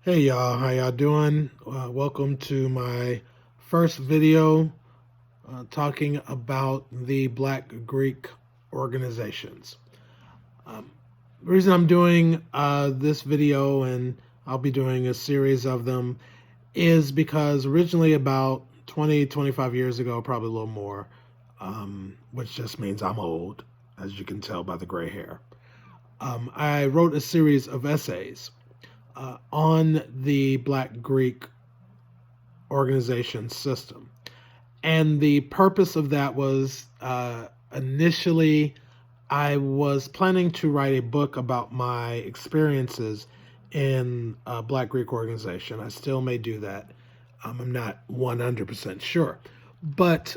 Hey y'all, how y'all doing? Welcome to my first video talking about the Black Greek organizations. The reason I'm doing this video, and I'll be doing a series of them, is because originally about 25 years ago, probably a little more, which just means I'm old, as you can tell by the gray hair, I wrote a series of essays on the Black Greek organization system. And the purpose of that was initially I was planning to write a book about my experiences in a Black Greek organization. I still may do that. I'm not 100% sure. But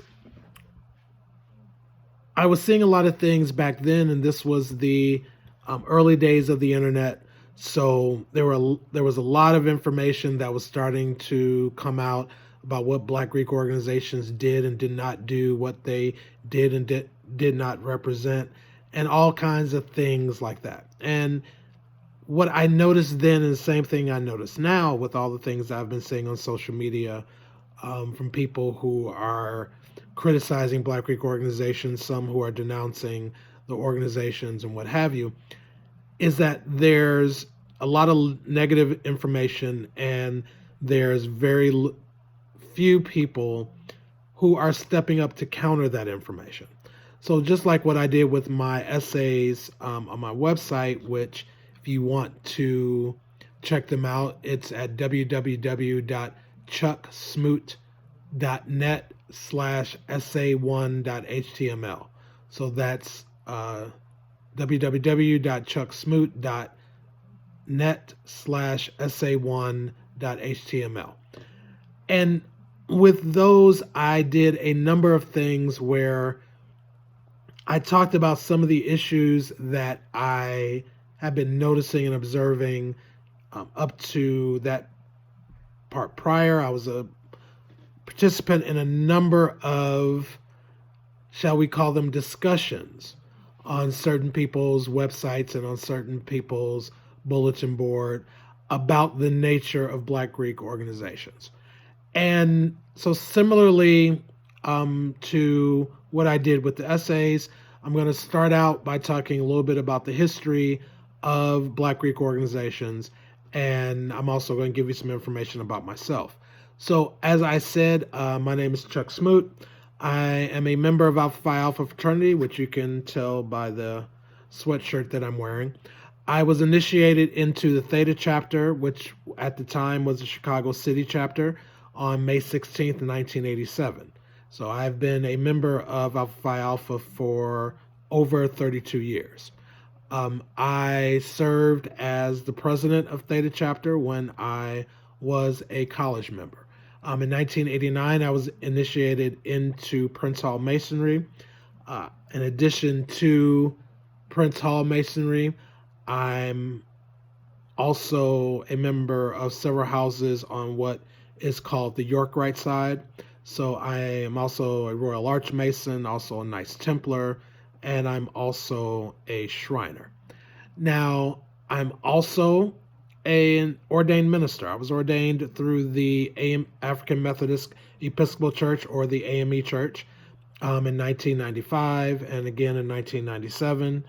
I was seeing a lot of things back then, and this was the early days of the internet. So there was a lot of information that was starting to come out about what Black Greek organizations did and did not do, what they did and did not represent, and all kinds of things like that. And what I noticed then, and the same thing I notice now with all the things I've been seeing on social media from people who are criticizing Black Greek organizations, some who are denouncing the organizations and what have you, is that there's a lot of negative information and there's very few people who are stepping up to counter that information. So just like what I did with my essays on my website, which if you want to check them out, it's at www.chucksmoot.net/essay1.html. So that's www.chucksmoot.net/essay1.html. And with those, I did a number of things where I talked about some of the issues that I have been noticing and observing up to that part prior. I was a participant in a number of, shall we call them, discussions on certain people's websites and on certain people's bulletin board about the nature of Black Greek organizations. And so similarly to what I did with the essays, I'm going to start out by talking a little bit about the history of Black Greek organizations, and I'm also going to give you some information about myself. So as I said, my name is Chuck Smoot. I am a member of Alpha Phi Alpha Fraternity, which you can tell by the sweatshirt that I'm wearing. I was initiated into the Theta chapter, which at the time was the Chicago City chapter, on May 16th, 1987. So I've been a member of Alpha Phi Alpha for over 32 years. I served as the president of Theta chapter when I was a college member. In 1989, I was initiated into Prince Hall Masonry. In addition to Prince Hall Masonry, I'm also a member of several houses on what is called the York Rite side. So I am also a Royal Arch Mason, also a Knights Templar, and I'm also a Shriner. Now, I'm also an ordained minister. I was ordained through the African Methodist Episcopal Church, or the AME Church, in 1995 and again in 1997.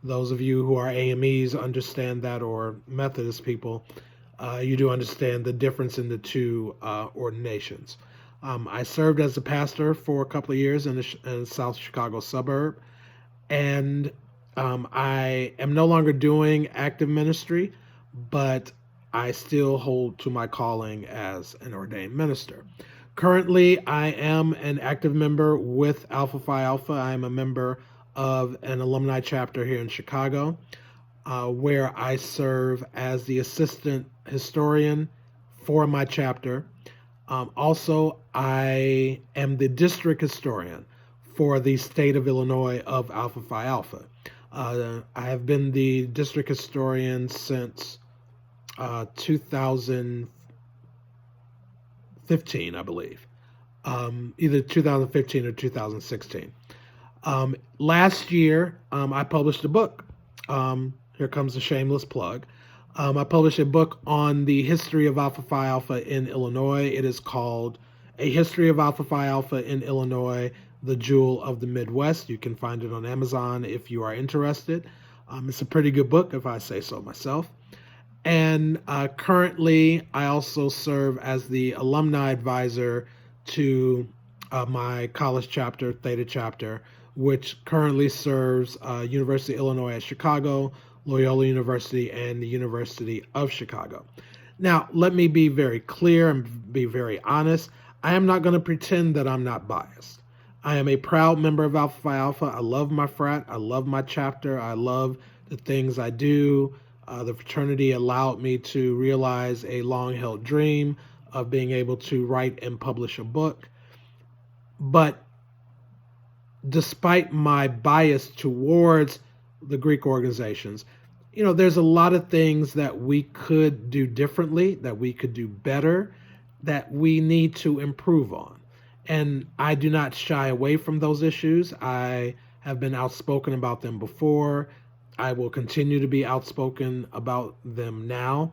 Those of you who are AMEs understand that, or Methodist people, you do understand the difference in the two ordinations. I served as a pastor for a couple of years in the South Chicago suburb, and I am no longer doing active ministry, but I still hold to my calling as an ordained minister. Currently, I am an active member with Alpha Phi Alpha. I am a member of an alumni chapter here in Chicago, where I serve as the assistant historian for my chapter. Also, I am the district historian for the state of Illinois of Alpha Phi Alpha. I have been the district historian since 2015, I believe, either 2015 or 2016. Last year, I published a book. Here comes a shameless plug. I published a book on the history of Alpha Phi Alpha in Illinois. It is called A History of Alpha Phi Alpha in Illinois, the Jewel of the Midwest. You can find it on Amazon if you are interested. It's a pretty good book, if I say so myself. And currently, I also serve as the alumni advisor to my college chapter, Theta chapter, which currently serves University of Illinois at Chicago, Loyola University, and the University of Chicago. Now, let me be very clear and be very honest. I am not going to pretend that I'm not biased. I am a proud member of Alpha Phi Alpha. I love my frat. I love my chapter. I love the things I do. The fraternity allowed me to realize a long-held dream of being able to write and publish a book. But despite my bias towards the Greek organizations, there's a lot of things that we could do differently, that we could do better, that we need to improve on. And I do not shy away from those issues. I have been outspoken about them before. I will continue to be outspoken about them now.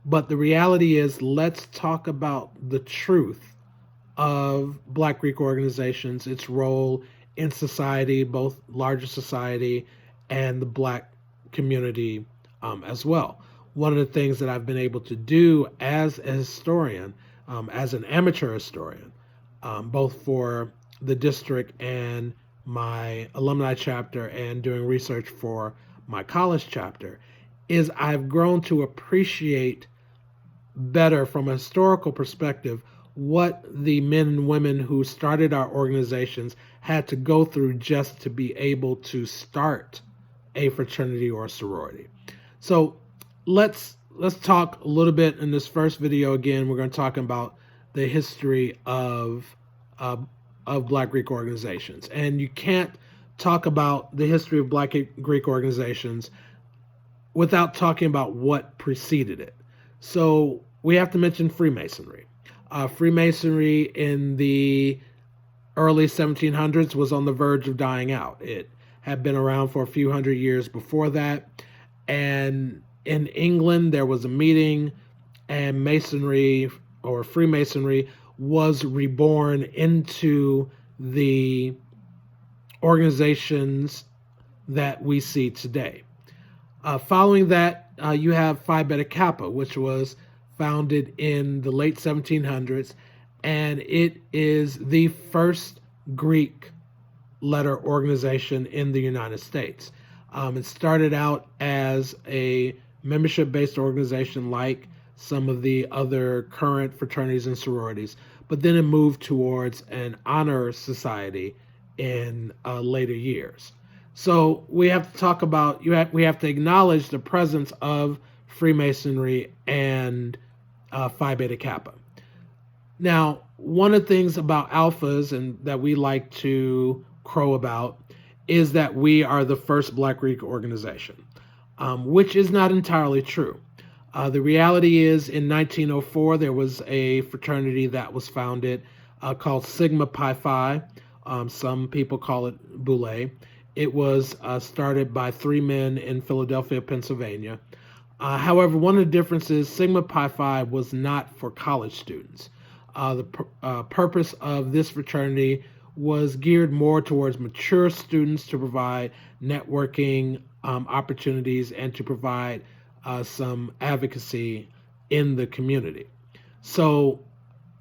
But the reality is, let's talk about the truth of Black Greek organizations, its role in society, both larger society and the Black community as well. One of the things that I've been able to do as a historian, as an amateur historian, both for the district and my alumni chapter and doing research for my college chapter, is I've grown to appreciate better from a historical perspective what the men and women who started our organizations had to go through just to be able to start a fraternity or a sorority. So let's talk a little bit in this first video. Again, we're going to talk about the history of Black Greek organizations. And you can't talk about the history of Black Greek organizations without talking about what preceded it. So we have to mention Freemasonry. Freemasonry in the early 1700s was on the verge of dying out. It had been around for a few hundred years before that. And in England, there was a meeting, and Masonry or Freemasonry was reborn into the organizations that we see today. Following that, you have Phi Beta Kappa, which was founded in the late 1700s, and it is the first Greek letter organization in the United States. It started out as a membership-based organization like some of the other current fraternities and sororities, but then it moved towards an honor society in later years. So we have to talk about, we have to acknowledge the presence of Freemasonry and Phi Beta Kappa. Now, one of the things about alphas and that we like to crow about is that we are the first Black Greek organization, which is not entirely true. The reality is, in 1904, there was a fraternity that was founded called Sigma Pi Phi. Some people call it Boule. It was started by 3 men in Philadelphia, Pennsylvania. However, one of the differences, Sigma Pi Phi was not for college students. The purpose of this fraternity was geared more towards mature students to provide networking opportunities and to provide some advocacy in the community. So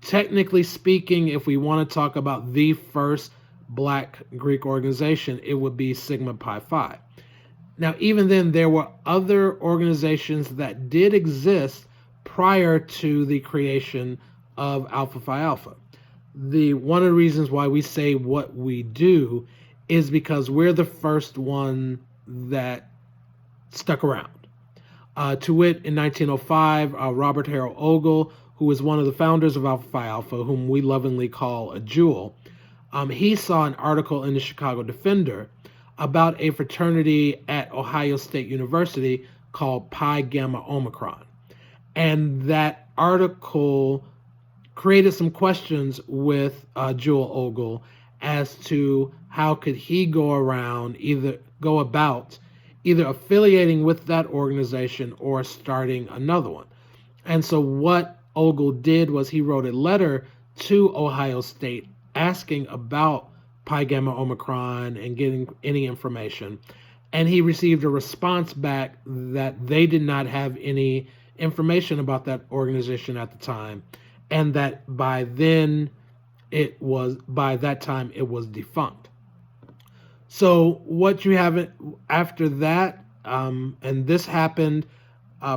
technically speaking, if we want to talk about the first Black Greek organization, it would be Sigma Pi Phi. Now, even then, there were other organizations that did exist prior to the creation of Alpha Phi Alpha. One of the reasons why we say what we do is because we're the first one that stuck around. To wit, in 1905, Robert Harold Ogle, who was one of the founders of Alpha Phi Alpha, whom we lovingly call a jewel, he saw an article in the Chicago Defender about a fraternity at Ohio State University called Pi Gamma Omicron. And that article created some questions with Jewel Ogle as to how could he go about either affiliating with that organization or starting another one. And so what Ogle did was he wrote a letter to Ohio State asking about Pi Gamma Omicron and getting any information. And he received a response back that they did not have any information about that organization at the time, and that by that time it was defunct. So what you have after that, and this happened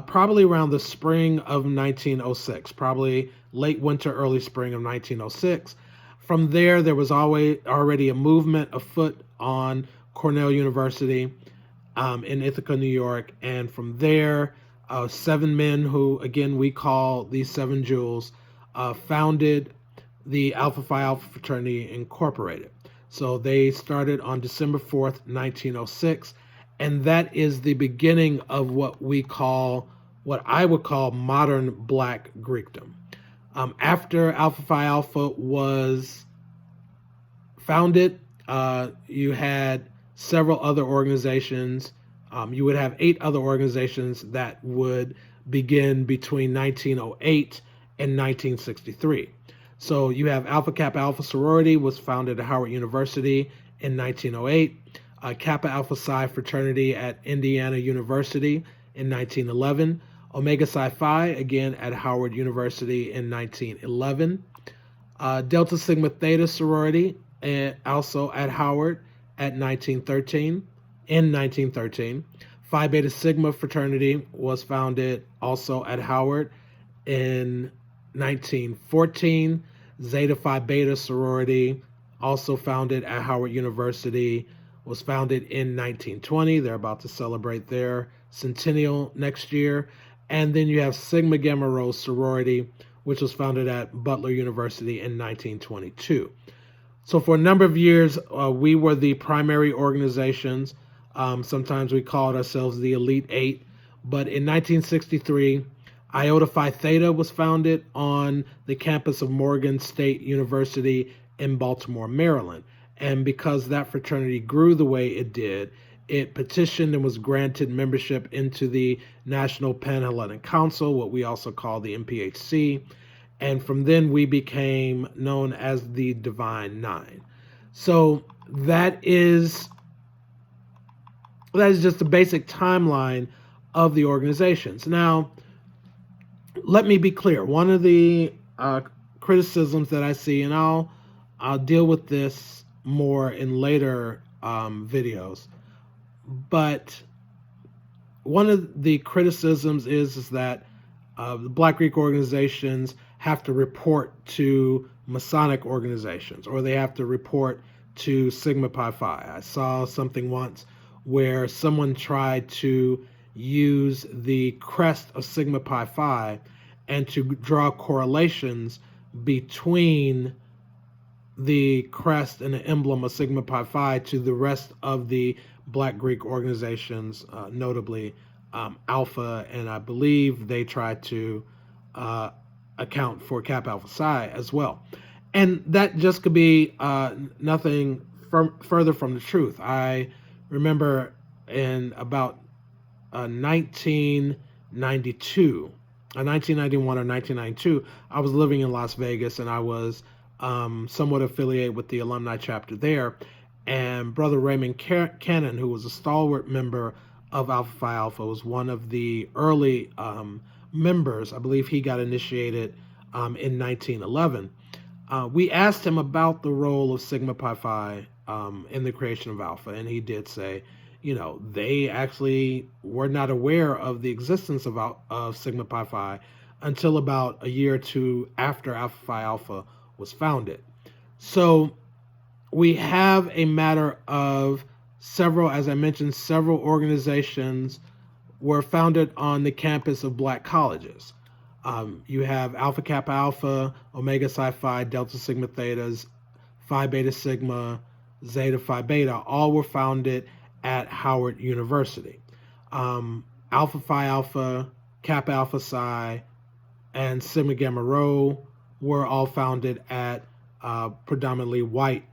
probably around the spring of 1906, probably late winter, early spring of 1906. From there was already a movement afoot on Cornell University in Ithaca, New York. And from there, 7 men who, again, we call these 7 jewels, founded the Alpha Phi Alpha Fraternity Incorporated. So they started on December 4th, 1906. And that is the beginning of what I would call modern Black Greekdom. After Alpha Phi Alpha was founded, you had several other organizations. You would have 8 other organizations that would begin between 1908 and 1963. So you have Alpha Kappa Alpha Sorority was founded at Howard University in 1908. Kappa Alpha Psi Fraternity at Indiana University in 1911. Omega Psi Phi, again at Howard University in 1911. Delta Sigma Theta Sorority, also at Howard in 1913. Phi Beta Sigma Fraternity was founded also at Howard in 1914. Zeta Phi Beta Sorority, also founded at Howard University, was founded in 1920. They're about to celebrate their centennial next year. And then you have Sigma Gamma Rho Sorority, which was founded at Butler University in 1922. So for a number of years, we were the primary organizations. Sometimes we called ourselves the Elite 8. But in 1963, Iota Phi Theta was founded on the campus of Morgan State University in Baltimore, Maryland. And because that fraternity grew the way it did, it petitioned and was granted membership into the National Pan-Hellenic Council, what we also call the NPHC. And from then we became known as the Divine Nine. So that is just a basic timeline of the organizations. Now, let me be clear. One of the criticisms that I see, and I'll deal with this more in later videos, but one of the criticisms is that the Black Greek organizations have to report to Masonic organizations, or they have to report to Sigma Pi Phi. I saw something once where someone tried to use the crest of Sigma Pi Phi and to draw correlations between the crest and the emblem of Sigma Pi Phi to the rest of the Black Greek organizations, notably Alpha, and I believe they tried to account for Kappa Alpha Psi as well. And that just could be nothing further from the truth. I remember in about 1991 or 1992, I was living in Las Vegas, and I was somewhat affiliated with the alumni chapter there. And Brother Raymond Cannon, who was a stalwart member of Alpha Phi Alpha, was one of the early members. I believe he got initiated in 1911. We asked him about the role of Sigma Pi Phi in the creation of Alpha, and he did say, they actually were not aware of the existence of Sigma Pi Phi until about a year or two after Alpha Phi Alpha was founded. So we have a matter of several organizations were founded on the campus of Black colleges. You have Alpha Kappa Alpha, Omega Psi Phi, Delta Sigma Thetas, Phi Beta Sigma, Zeta Phi Beta, all were founded at Howard University. Alpha Phi Alpha, Kappa Alpha Psi, and Sigma Gamma Rho were all founded at predominantly white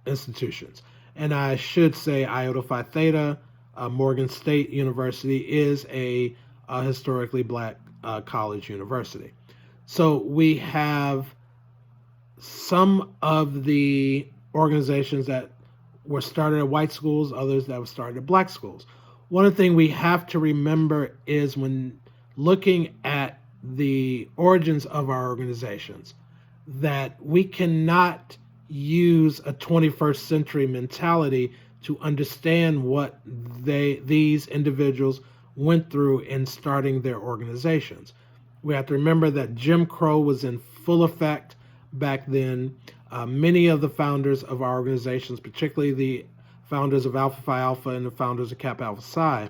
institutions. And I should say Iota Phi Theta Morgan State University is a historically black college university. So we have some of the organizations that were started at white schools, others that were started at black schools. One thing we have to remember is when looking at the origins of our organizations, that we cannot use a 21st century mentality to understand what these individuals went through in starting their organizations. We have to remember that Jim Crow was in full effect back then. Many of the founders of our organizations, particularly the founders of Alpha Phi Alpha and the founders of Kappa Alpha Psi,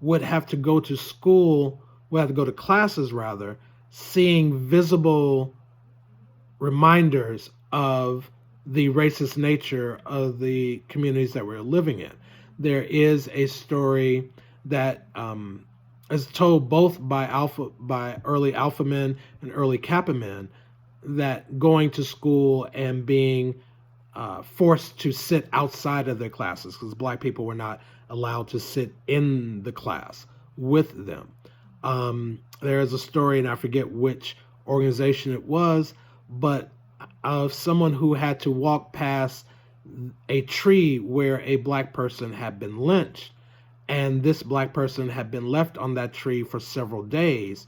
would have to go to school, would have to go to classes rather, seeing visible reminders of the racist nature of the communities that we're living in. There is a story that is told both by early Alpha men and early Kappa men, that going to school and being forced to sit outside of their classes because black people were not allowed to sit in the class with them. There is a story, and I forget which organization it was, but of someone who had to walk past a tree where a black person had been lynched, and this black person had been left on that tree for several days,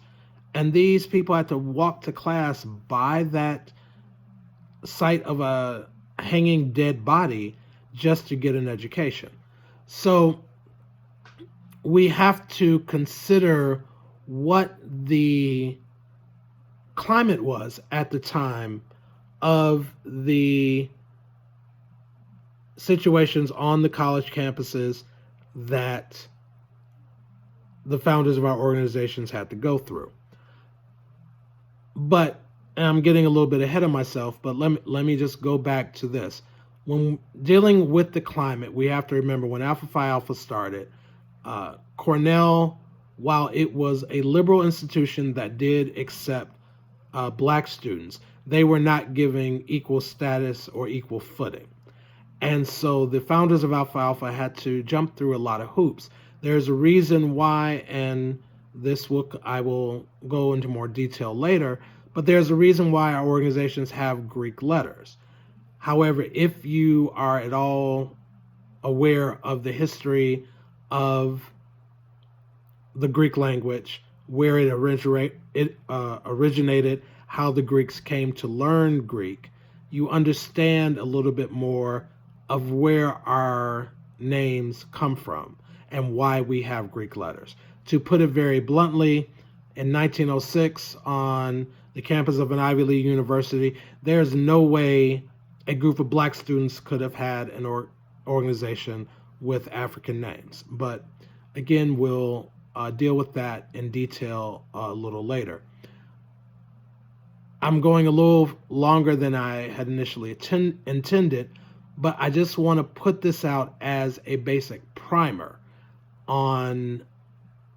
and these people had to walk to class by that site of a hanging dead body just to get an education. So we have to consider what the climate was at the time of the situations on the college campuses that the founders of our organizations had to go through. But I'm getting a little bit ahead of myself, but let me just go back to this. When dealing with the climate, we have to remember when Alpha Phi Alpha started, Cornell, while it was a liberal institution that did accept black students, they were not giving equal status or equal footing. And so the founders of Alpha Alpha had to jump through a lot of hoops. There's a reason why, and I will go into more detail later, but there's a reason why our organizations have Greek letters. However, if you are at all aware of the history of the Greek language, where it originated, how the Greeks came to learn Greek, you understand a little bit more of where our names come from and why we have Greek letters. To put it very bluntly, in 1906 on the campus of an Ivy League university, there's no way a group of black students could have had an organization with African names. But again, we'll deal with that in detail a little later. I'm going a little longer than I had initially intended, but I just want to put this out as a basic primer on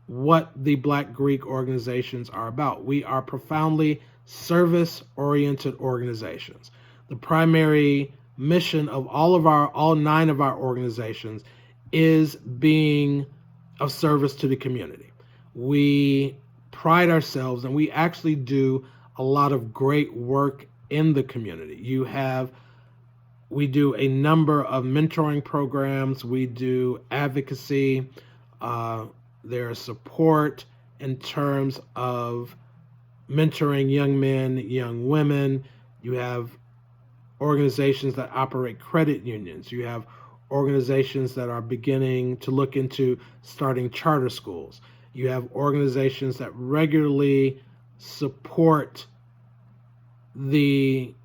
what the Black Greek organizations are about. We are profoundly service-oriented organizations. The primary mission of all 9 of our organizations is being of service to the community. We pride ourselves, and we actually do a lot of great work in the community. We do a number of mentoring programs. We do advocacy. There's support in terms of mentoring young men, young women. You have organizations that operate credit unions. You have organizations that are beginning to look into starting charter schools. You have organizations that regularly support the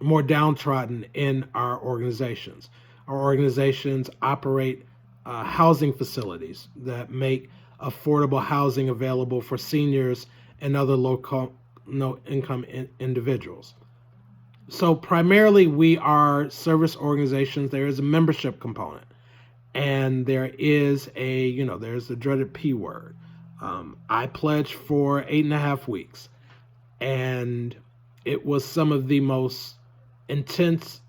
more downtrodden in our organizations. Our organizations operate housing facilities that make affordable housing available for seniors and other low-income individuals. So primarily we are service organizations. There is a membership component, and there is there's the dreaded P word. I pledged for 8.5 weeks, and it was one of the most intense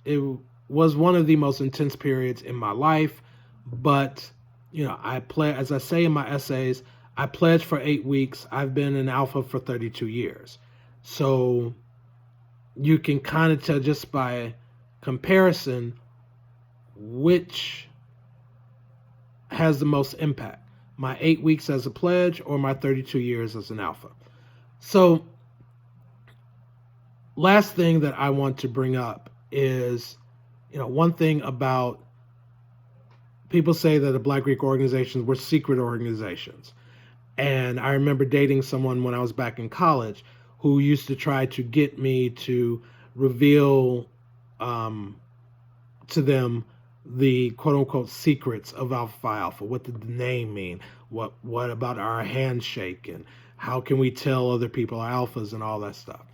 periods in my life, But, as I say in my essays, I pledged for 8 weeks. I've been an alpha for 32 years. So you can kind of tell just by comparison which has the most impact, my 8 weeks as a pledge or my 32 years as an alpha. So last thing that I want to bring up is, one thing about people say that the Black Greek organizations were secret organizations. And I remember dating someone when I was back in college who used to try to get me to reveal to them the quote unquote secrets of Alpha Phi Alpha. What did the name mean? What about our handshake, and how can we tell other people are alphas and all that stuff?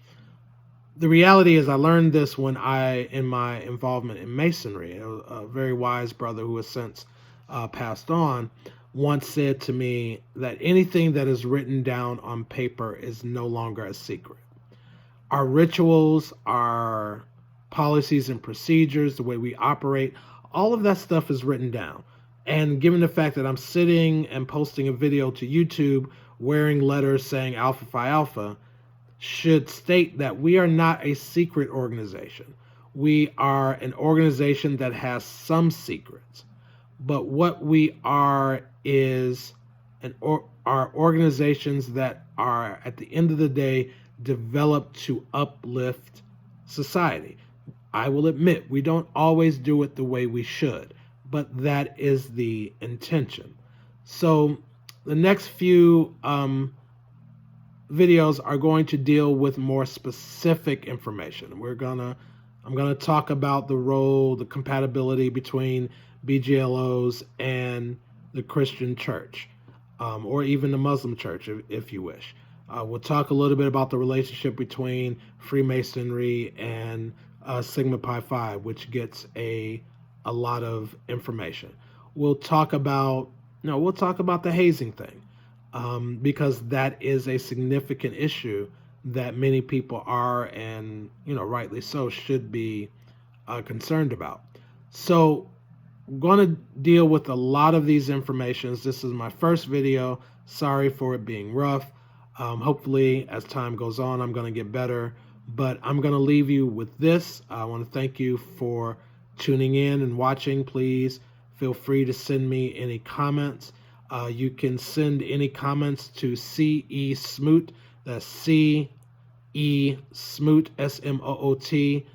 The reality is I learned this when in my involvement in Masonry. A very wise brother who has since passed on once said to me that anything that is written down on paper is no longer a secret. Our rituals, our policies and procedures, the way we operate, all of that stuff is written down. And given the fact that I'm sitting and posting a video to YouTube wearing letters saying Alpha Phi Alpha, should state that we are not a secret organization. We are an organization that has some secrets. But what we are is are organizations that are, at the end of the day, developed to uplift society. I will admit, we don't always do it the way we should, but that is the intention. So the next few videos are going to deal with more specific information. I'm gonna talk about the role, the compatibility between BGLOs and the Christian church, or even the Muslim church, if you wish. We'll talk a little bit about the relationship between Freemasonry and Sigma Pi Phi, which gets a lot of information. We'll talk about the hazing thing, because that is a significant issue that many people are, and rightly so, should be concerned about. So I'm going to deal with a lot of these informations. This is my first video. Sorry for it being rough. Hopefully, as time goes on, I'm going to get better. But I'm going to leave you with this. I want to thank you for tuning in and watching. Please feel free to send me any comments. You can send any comments to C.E. Smoot. That's C.E. Smoot, S-M-O-O-T,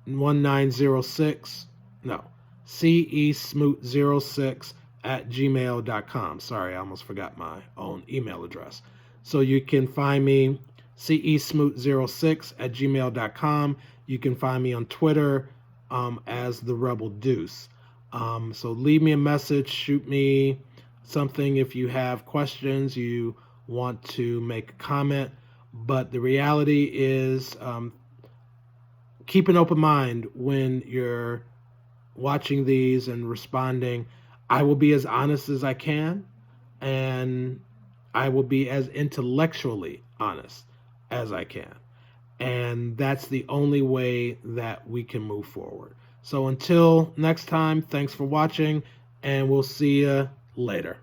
1906. No, C.E. Smoot 06 at gmail.com. Sorry, I almost forgot my own email address. So you can find me, CESmoot06 at gmail.com. You can find me on Twitter as The Rebel Deuce. So leave me a message, shoot me something if you have questions, you want to make a comment. But the reality is, keep an open mind when you're watching these and responding. I will be as honest as I can, and I will be as intellectually honest as I can. And that's the only way that we can move forward. So until next time, thanks for watching, and we'll see you later.